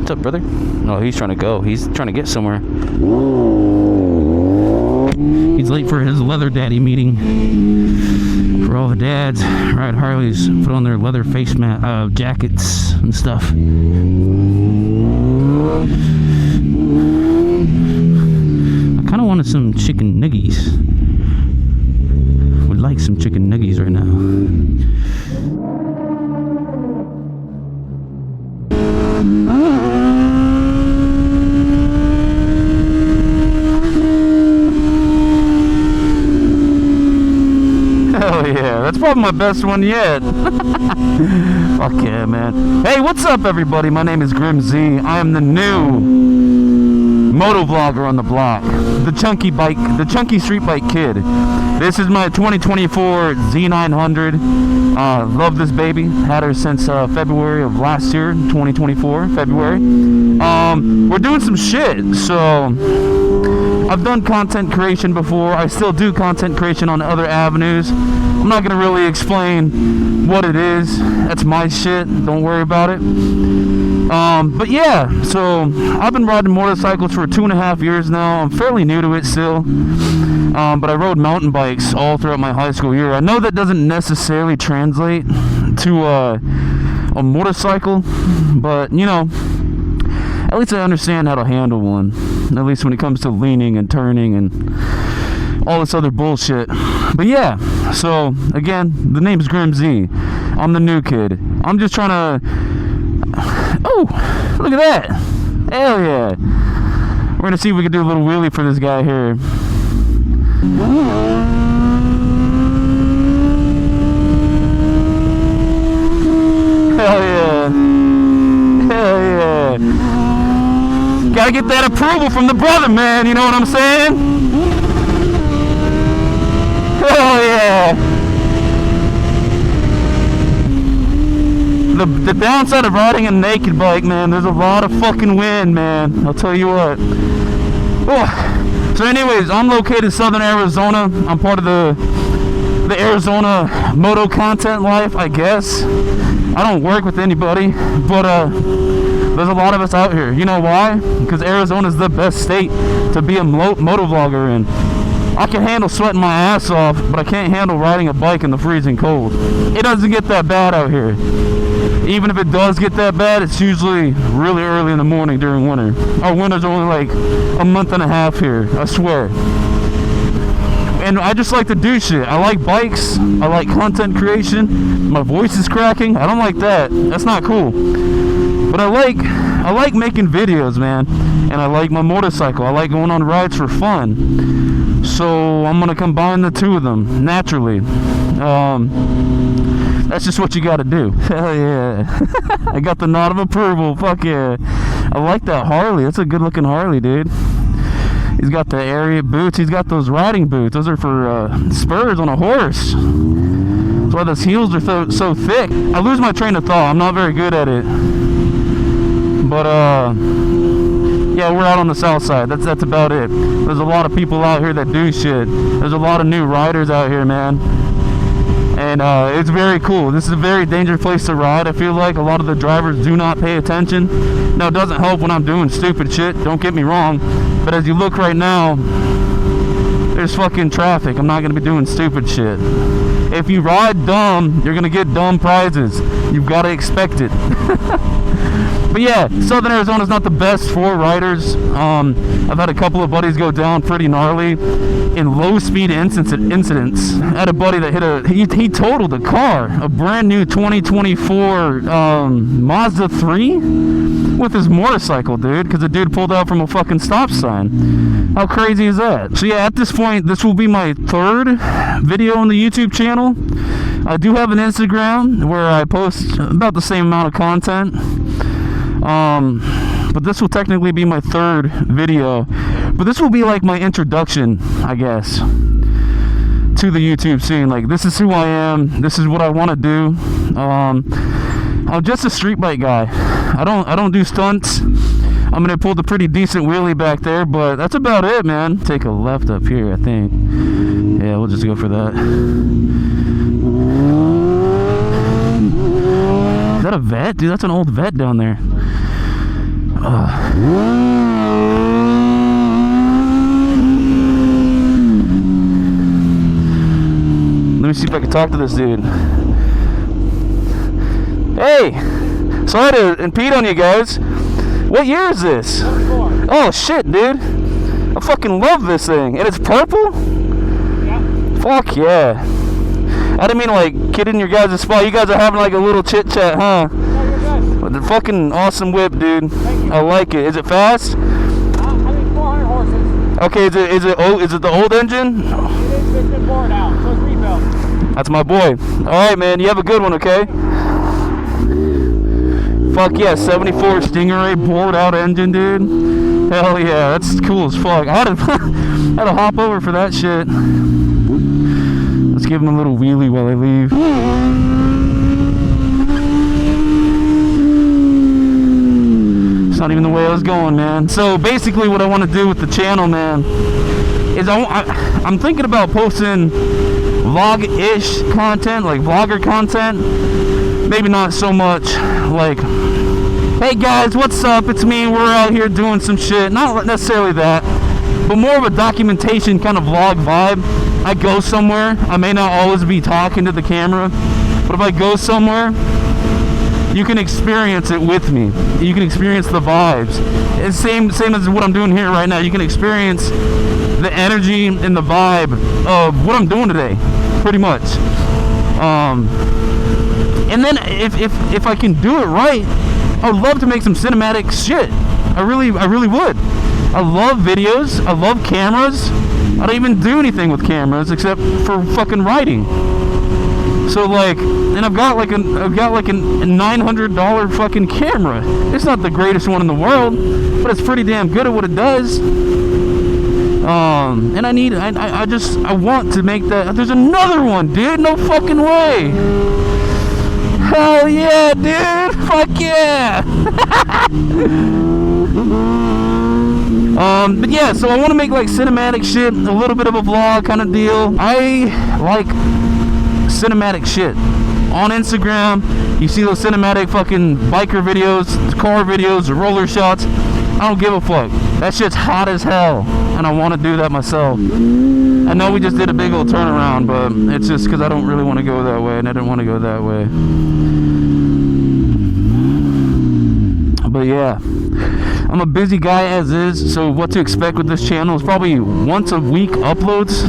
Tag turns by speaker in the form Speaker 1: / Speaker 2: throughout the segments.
Speaker 1: What's up, brother? No, he's trying to go. He's trying to get somewhere. He's late for his leather daddy meeting. For all the dads ride Harleys, put on their leather face jackets and stuff. I kind of wanted some chicken nuggies. Would like some chicken nuggies right now. Hell yeah, that's probably my best one yet. Fuck yeah, man. Hey, what's up, everybody? My name is Grimz. I am the new moto vlogger on the block. The chunky street bike kid. This is my 2024 Z900. Love this baby. Had her since February of last year, 2024, February. We're doing some shit, so I've done content creation before. I still do content creation on other avenues. I'm not gonna really explain what it is. That's my shit. Don't worry about it. But yeah, so I've been riding motorcycles for 2.5 years now. I'm fairly new to it still. But I rode mountain bikes all throughout my high school year. I know that doesn't necessarily translate to a motorcycle, but you know, at least I understand how to handle one. At least when it comes to leaning and turning and all this other bullshit. But yeah, so again, the name's Grimz. I'm the new kid. I'm just trying to... Oh, look at that. Hell yeah. We're gonna see if we can do a little wheelie for this guy here. Hell yeah. Hell yeah. Gotta get that approval from the brother, man. You know what I'm saying? Hell yeah. The downside of riding a naked bike, man, there's a lot of fucking wind, man. I'll tell you what. Oh. So anyways, I'm located in Southern Arizona. I'm part of the Arizona moto content life, I guess. I don't work with anybody, but there's a lot of us out here. You know why? Because Arizona's the best state to be a moto vlogger in. I can handle sweating my ass off, but I can't handle riding a bike in the freezing cold. It doesn't get that bad out here. Even if it does get that bad, it's usually really early in the morning during winter. Our winters are only like a month and a half here, I swear. And I just like to do shit. I like bikes. I like content creation. My voice is cracking. I don't like that. That's not cool. But I like making videos, man. And I like my motorcycle. I like going on rides for fun. So I'm gonna combine the two of them naturally. That's just what you gotta do. Hell yeah. I got the nod of approval. Fuck yeah. I like that Harley. That's a good looking Harley, dude. He's got the area boots. He's got those riding boots. Those are for spurs on a horse. That's why those heels are so thick. I lose my train of thought. I'm not very good at it. But yeah, we're out on the south side. That's about it. There's a lot of people out here that do shit. There's a lot of new riders out here, man. And it's very cool. This is a very dangerous place to ride. I feel like a lot of the drivers do not pay attention. Now, it doesn't help when I'm doing stupid shit. Don't get me wrong. But as you look right now, there's fucking traffic. I'm not going to be doing stupid shit. If you ride dumb, you're going to get dumb prizes. You've got to expect it. But yeah, Southern Arizona's not the best for riders. I've had a couple of buddies go down pretty gnarly in low-speed incidents. I had a buddy that he totaled a car, a brand new 2024 Mazda 3 with his motorcycle, dude, because the dude pulled out from a fucking stop sign. How crazy is that? So yeah, at this point, this will be my third video on the YouTube channel. I do have an Instagram where I post about the same amount of content. But this will technically be my third video. But this will be like my introduction, I guess, to the YouTube scene. Like, this is who I am. This is what I want to do. I'm just a street bike guy. I don't do stunts. I'm gonna pull the pretty decent wheelie back there, but that's about it, man. Take a left up here, I think. Yeah, we'll just go for that. Is that a vet? Dude, that's an old vet down there. Let me see if I can talk to this dude. Hey, sorry to impede on you guys. What year is this? Oh shit, dude. I fucking love this thing. And it's purple?
Speaker 2: Yeah.
Speaker 1: Fuck yeah. I didn't mean to like kid in your guys' spot. You guys are having like a little chit chat, huh?
Speaker 2: No, you're good.
Speaker 1: The fucking awesome whip, dude.
Speaker 2: Thank you.
Speaker 1: I like it. Is it fast?
Speaker 2: I think 400 horses.
Speaker 1: Okay, is it the old engine?
Speaker 2: It's been bored out, so it's rebuilt.
Speaker 1: That's my boy. Alright, man, you have a good one, okay? Fuck yeah, 74 Stingray bored out engine, dude. Hell yeah, that's cool as fuck. I had to, had to hop over for that shit. Let's give him a little wheelie while I leave. It's not even the way I was going, man. So basically what I want to do with the channel, man, is I'm thinking about posting vlog-ish content, like vlogger content. Maybe not so much like, hey guys, what's up? It's me. We're out here doing some shit. Not necessarily that, but more of a documentation kind of vlog vibe. I go somewhere. I may not always be talking to the camera, but if I go somewhere, you can experience it with me. You can experience the vibes. It's same as what I'm doing here right now. You can experience the energy and the vibe of what I'm doing today, pretty much. And then if I can do it right, I would love to make some cinematic shit. I really would. I love videos. I love cameras. I don't even do anything with cameras except for fucking writing. So like, and I've got like a $900 fucking camera. It's not the greatest one in the world, but it's pretty damn good at what it does. And I want to make that. There's another one, dude. No fucking way. Hell yeah, dude. Fuck yeah. But yeah, so I want to make like cinematic shit, a little bit of a vlog kind of deal. I like cinematic shit. On Instagram, you see those cinematic fucking biker videos, car videos, roller shots. I don't give a fuck. That shit's hot as hell, and I want to do that myself. I know we just did a big old turnaround, but it's just because I don't really want to go that way, and I didn't want to go that way. But yeah, I'm a busy guy as is, so what to expect with this channel is probably once a week uploads.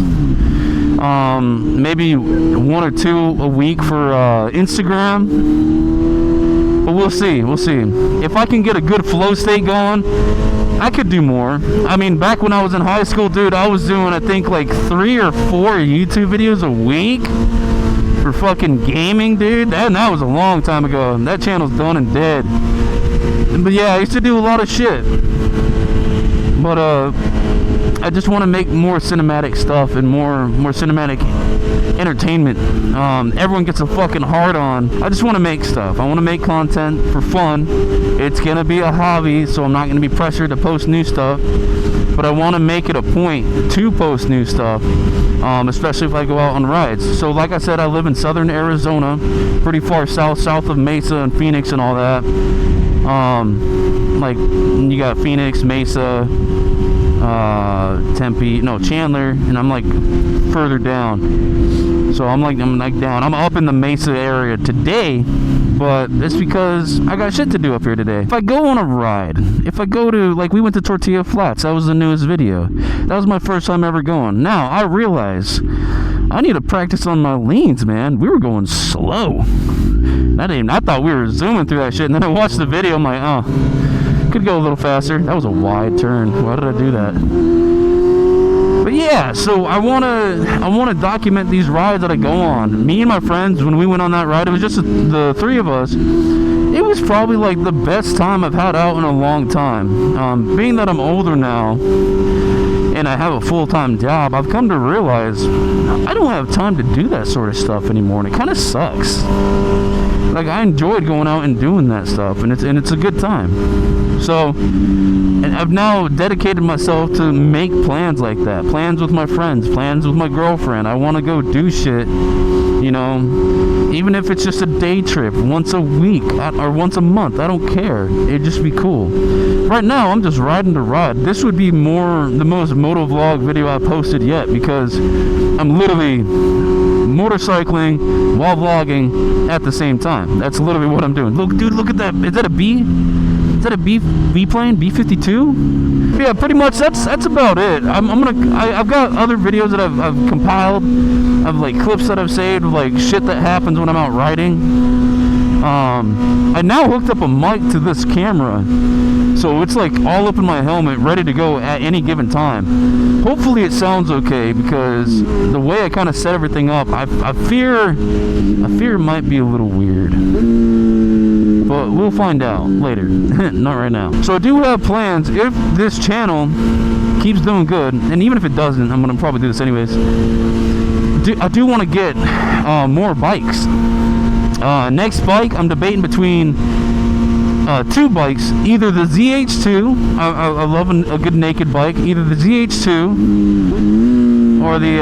Speaker 1: Maybe 1 or 2 a week for Instagram. But we'll see. If I can get a good flow state going, I could do more. I mean, back when I was in high school, dude, I was doing, I think, like 3 or 4 YouTube videos a week for fucking gaming, dude. That was a long time ago. That channel's done and dead. But yeah, I used to do a lot of shit. But I just want to make more cinematic stuff and more cinematic entertainment. Everyone gets a fucking hard on. I just want to make stuff. I want to make content for fun. It's gonna be a hobby, so I'm not gonna be pressured to post new stuff. But I want to make it a point to post new stuff, especially if I go out on rides. So like I said, I live in southern Arizona, pretty far south of Mesa and Phoenix and all that. Like you got Phoenix, Mesa, Tempe, no, Chandler, and I'm like further down. So I'm down. I'm up in the Mesa area today, but it's because I got shit to do up here today. If I go on a ride, if I go to, like, we went to Tortilla Flats, that was the newest video. That was my first time ever going. Now I realize I need to practice on my leans, man. We were going slow. I thought we were zooming through that shit, and then I watched the video. I'm like, oh, could go a little faster. That was a wide turn. Why did I do that? But yeah, so I wanna document these rides that I go on. Me and my friends, when we went on that ride, it was just the 3 of us. It was probably like the best time I've had out in a long time. Being that I'm older now and I have a full-time job, I've come to realize I don't have time to do that sort of stuff anymore, and it kind of sucks. Like, I enjoyed going out and doing that stuff, and it's a good time. So, and I've now dedicated myself to make plans like that. Plans with my friends, plans with my girlfriend. I want to go do shit, you know. Even if it's just a day trip, once a week or once a month, I don't care. It'd just be cool. Right now, I'm just riding to ride. This would be the most moto vlog video I posted yet, because I'm literally motorcycling while vlogging at the same time. That's literally what I'm doing. Look, dude, look at that. Is that a B? Is that a B plane? B-52? Yeah, pretty much. That's about it. I've got other videos that I've compiled of like clips that I've saved of like shit that happens when I'm out riding. I now hooked up a mic to this camera, so it's like all up in my helmet, ready to go at any given time. Hopefully it sounds okay, because the way I kind of set everything up, I fear it might be a little weird. But we'll find out later. Not right now. So I do have plans, if this channel keeps doing good, and even if it doesn't, I'm gonna probably do this anyways. I do want to get more bikes. Next bike, I'm debating between two bikes. Either the ZH2, I love a good naked bike. Either the ZH2 or the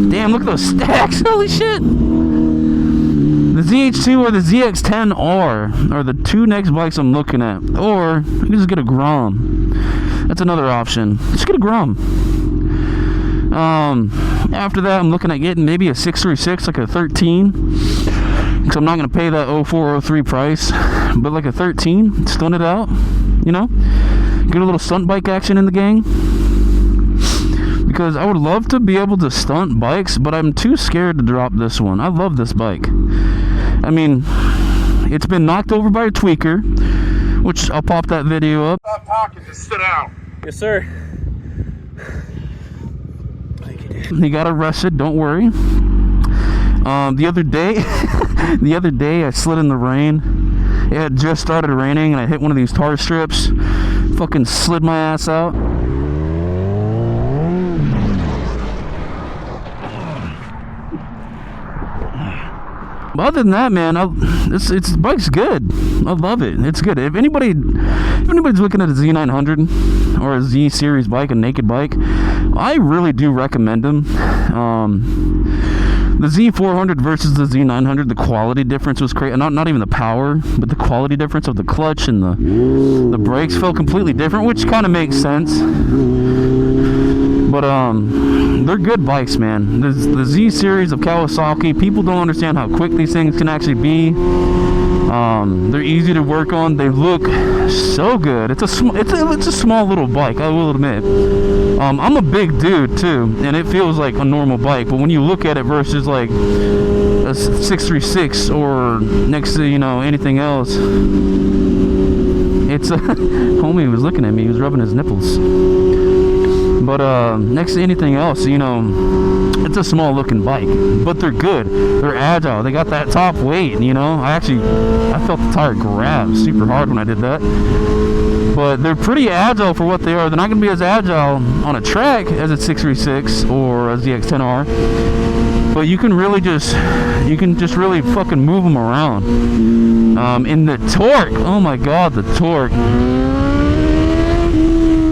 Speaker 1: damn, look at those stacks. Holy shit. The ZH2 or the ZX10R are the two next bikes I'm looking at. Or I can just get a Grom. That's another option. Just get a Grom. After that, I'm looking at getting maybe a 636, like a 13. Because I'm not going to pay that 04, 03 price. But like a 13, stun it out. You know? Get a little stunt bike action in the gang. Because I would love to be able to stunt bikes, but I'm too scared to drop this one. I love this bike. I mean, it's been knocked over by a tweaker, which I'll pop that video up.
Speaker 3: Stop talking, just sit down.
Speaker 2: Yes, sir.
Speaker 1: He got arrested, don't worry. The other day I slid in the rain. It had just started raining and I hit one of these tar strips. Fucking slid my ass out. But other than that, man, it's bike's good. I love it. It's good. If anybody's looking at a Z900 or a Z series bike, a naked bike, I really do recommend them. The Z400 versus the Z900, the quality difference was crazy. Not even the power, but the quality difference of the clutch and the brakes felt completely different, which kind of makes sense. But they're good bikes, man. The Z series of Kawasaki, people don't understand how quick these things can actually be. They're easy to work on. They look so good. It's a small little bike, I will admit. I'm a big dude too, and it feels like a normal bike. But when you look at it versus like a 636 or next to anything else, it's homie was looking at me. He was rubbing his nipples. But next to anything else, it's a small looking bike, but they're good. They're agile. They got that top weight, I felt the tire grab super hard when I did that. But they're pretty agile for what they are. They're not going to be as agile on a track as a 636 or a ZX10R. But you can just really fucking move them around. And the torque, oh my god, the torque.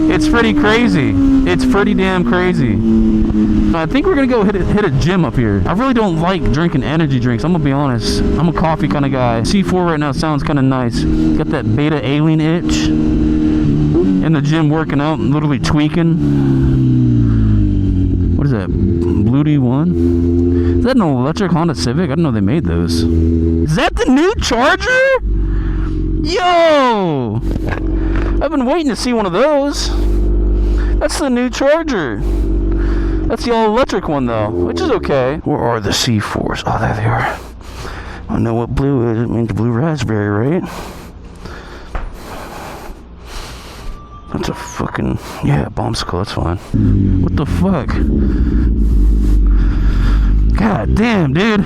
Speaker 1: It's pretty crazy. It's pretty damn crazy. I think we're gonna go hit a gym up here. I really don't like drinking energy drinks, I'm gonna be honest. I'm a coffee kind of guy. C4 right now sounds kind of nice. Got that beta alien itch. In the gym working out, literally tweaking. What is that? Blue D1? Is that an electric Honda Civic? I didn't know they made those. Is that the new Charger? Yo! I've been waiting to see one of those. That's the new Charger. That's the all-electric one, though, which is okay. Where are the C4s? Oh, there they are. I know what blue is. It means blue raspberry, right? That's a fucking... yeah, bombsicle, that's fine. What the fuck? God damn, dude.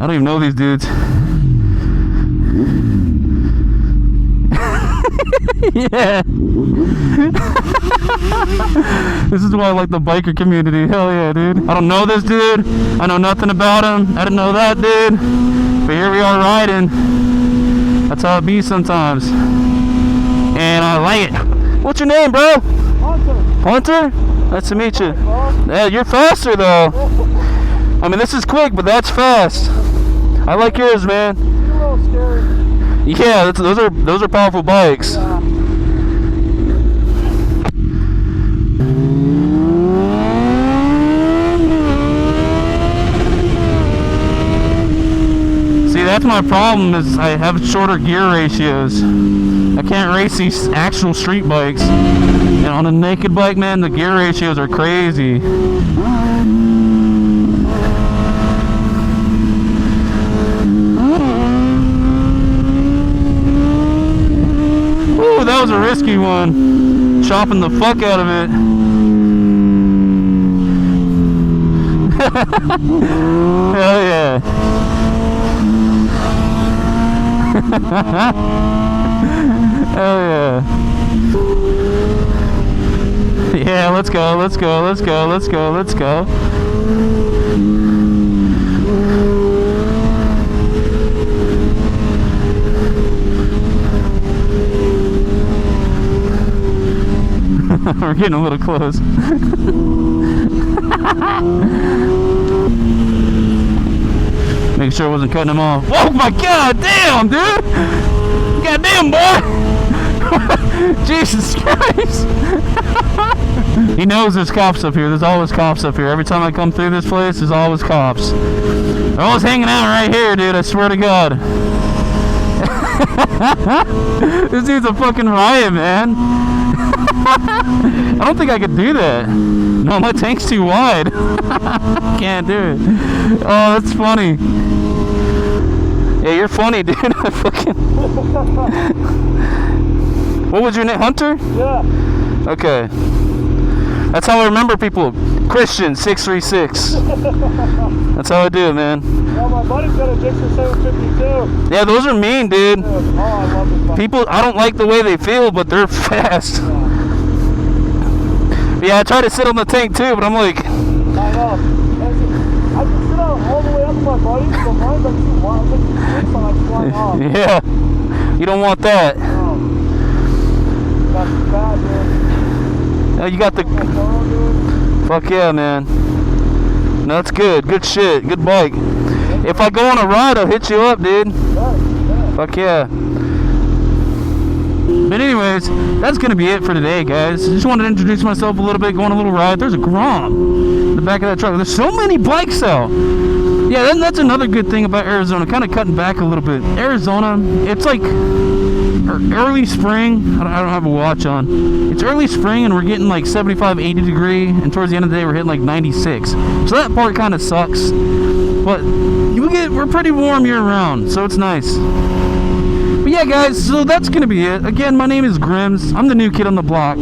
Speaker 1: I don't even know these dudes. Yeah. This is why I like the biker community. Hell yeah, dude. I don't know this dude. I know nothing about him. I didn't know that dude. But here we are riding. That's how it be sometimes. man. I like it. What's your name, bro? Hunter? Nice to meet you. Yeah, you're faster though. I mean, this is quick, but that's fast. I like yours, man.
Speaker 2: You're a little scary.
Speaker 1: Yeah, those are powerful bikes.
Speaker 2: Yeah.
Speaker 1: See, that's my problem is I have shorter gear ratios. I can't race these actual street bikes. And on a naked bike, man, the gear ratios are crazy. Ooh, that was a risky one. Chopping the fuck out of it. Hell yeah. Hell yeah. Yeah, let's go, let's go, let's go, let's go, let's go. We're getting a little close. Making sure I wasn't cutting him off. Oh my god, damn, dude! Goddamn, boy! Jesus Christ! He knows there's cops up here. There's always cops up here. Every time I come through this place, there's always cops. They're always hanging out right here, dude. I swear to God. This dude's a fucking riot, man. I don't think I could do that. No, my tank's too wide. Can't do it. Oh, that's funny. Yeah, you're funny, dude. I fucking... What was your name? Hunter?
Speaker 2: Yeah.
Speaker 1: Okay. That's how I remember people. Christian 636. That's how I do it, man.
Speaker 2: Yeah, my buddy's got a Dixon 752.
Speaker 1: Yeah, those are mean, dude.
Speaker 2: Oh, I love this bike.
Speaker 1: People, I don't like the way they feel, but they're fast. Yeah, I try to sit on the tank too, but I'm like...
Speaker 2: I know. I can sit out all the way up with my buddy, but mine's like too wild. It's like flying off.
Speaker 1: Yeah. You don't want that.
Speaker 2: No. That's bad, dude.
Speaker 1: You got the... Fuck yeah, man. No, that's good. Good shit. Good bike. If I go on a ride, I'll hit you up, dude. Fuck yeah. But anyways, that's going to be it for today, guys. Just wanted to introduce myself a little bit, go on a little ride. There's a Grom in the back of that truck. There's so many bikes out. Yeah, then that's another good thing about Arizona. Kind of cutting back a little bit. Arizona, it's like early spring. I don't have a watch on. It's early spring and we're getting like 75, 80 degree. And towards the end of the day, we're hitting like 96. So that part kind of sucks. But we're pretty warm year round, so it's nice. But yeah, guys, so that's going to be it. Again, my name is Grimz. I'm the new kid on the block.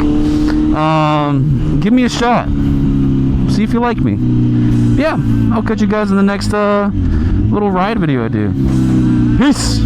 Speaker 1: Give me a shot. See if you like me. Yeah, I'll catch you guys in the next little ride video I do. Peace!